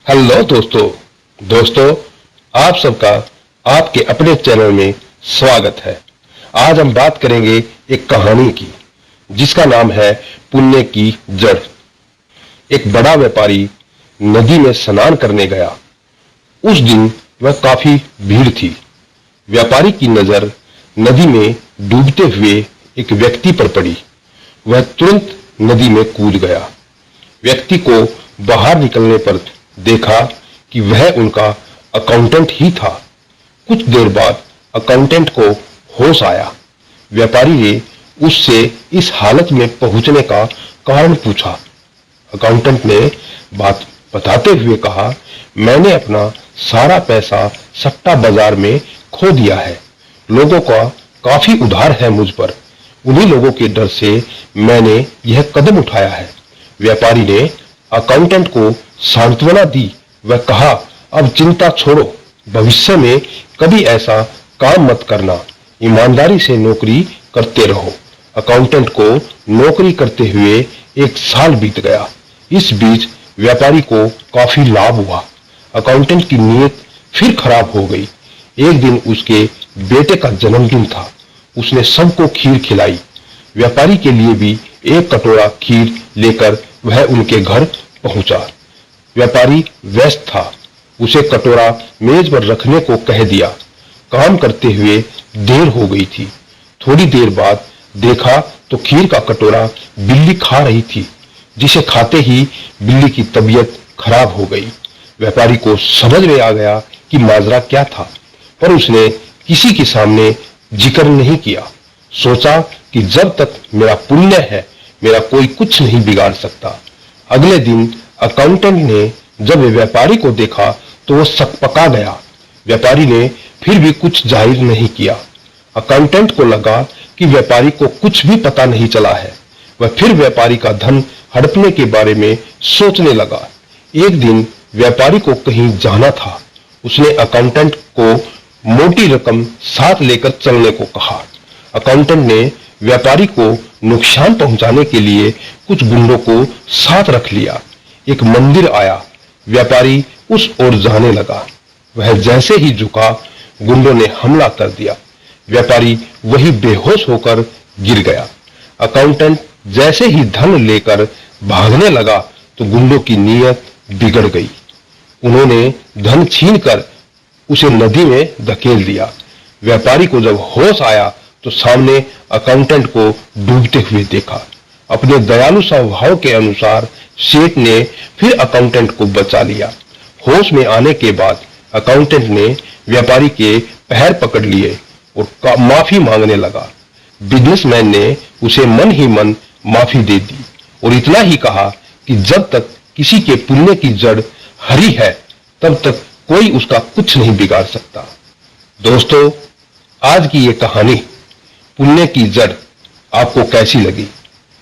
Hello दोस्तों आप सबका आपके अपने चैनल में स्वागत है। आज हम बात करेंगे एक कहानी की जिसका नाम है पुण्य की जड़। एक बड़ा व्यापारी नदी में स्नान करने गया। उस दिन वह काफी भीड़ थी। व्यापारी की नजर नदी में डूबते हुए एक व्यक्ति पर पड़ी। वह तुरंत नदी में कूद गया। व्यक्ति को बाहर निकलने पर देखा कि वह उनका अकाउंटेंट ही था। कुछ देर बाद अकाउंटेंट को होश आया। व्यापारी ने उससे इस हालत में पहुंचने का कारण पूछा। अकाउंटेंट ने बात बताते हुए कहा, मैंने अपना सारा पैसा सट्टा बाजार में खो दिया है। लोगों का काफी उधार है मुझ पर। उन्हीं लोगों के डर से मैंने यह कदम उठाया है। व्यापारी ने अकाउंटेंट को सांत्वना दी। वह कहा, अब चिंता छोड़ो, भविष्य में कभी ऐसा काम मत करना, ईमानदारी से नौकरी करते रहो। अकाउंटेंट को नौकरी करते हुए 1 साल बीत गया। इस बीच व्यापारी को काफी लाभ हुआ। अकाउंटेंट की नीयत फिर खराब हो गई। एक दिन उसके बेटे का जन्मदिन था। उसने सबको खीर खिलाई। व्यापारी के लिए भी 1 कटोरा खीर लेकर वह उनके घर पहुंचा। व्यापारी व्यस्त था। उसे कटोरा मेज पर रखने को कह दिया। काम करते हुए देर हो गई थी। थोड़ी देर बाद देखा तो खीर का कटोरा बिल्ली खा रही थी, जिसे खाते ही बिल्ली की तबीयत खराब हो गई। व्यापारी को समझ में आ गया कि माजरा क्या था, पर उसने किसी के सामने जिक्र नहीं किया। सोचा कि जब तक मेरा पुण्य है, मेरा कोई कुछ नहीं बिगाड़ सकता। अगले दिन अकाउंटेंट ने जब व्यापारी को देखा तो वो सकपका गया। व्यापारी ने फिर भी कुछ जाहिर नहीं किया। अकाउंटेंट को लगा कि व्यापारी को कुछ भी पता नहीं चला है। वह फिर व्यापारी का धन हड़पने के बारे में सोचने लगा। एक दिन व्यापारी को कहीं जाना था। उसने अकाउंटेंट को मोटी रकम साथ लेकर चलने को कहा। अकाउंटेंट ने व्यापारी को नुकसान पहुंचाने के लिए कुछ गुंडों को साथ रख लिया। एक मंदिर आया। व्यापारी उस ओर जाने लगा। वह जैसे ही झुका, गुंडों ने हमला कर दिया। व्यापारी वही बेहोश होकर गिर गया। अकाउंटेंट जैसे ही धन लेकर भागने लगा तो गुंडों की नीयत बिगड़ गई। उन्होंने धन छीनकर उसे नदी में धकेल दिया। व्यापारी को जब होश आया तो सामने अकाउंटेंट को डूबते हुए देखा। अपने दयालु स्वभाव के अनुसार सेठ ने फिर अकाउंटेंट को बचा लिया। होश में आने के बाद अकाउंटेंट ने व्यापारी के पैर पकड़ लिए और माफी मांगने लगा। बिजनेसमैन ने उसे मन ही मन माफी दे दी और इतना ही कहा कि जब तक किसी के पुण्य की जड़ हरी है, तब तक कोई उसका कुछ नहीं बिगाड़ सकता। दोस्तों, आज की ये कहानी पुण्य की जड़ आपको कैसी लगी?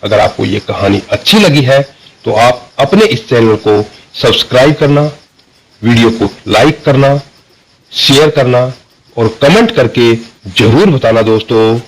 अगर आपको ये कहानी अच्छी लगी है तो आप अपने इस चैनल को सब्सक्राइब करना, वीडियो को लाइक करना, शेयर करना और कमेंट करके जरूर बताना दोस्तों।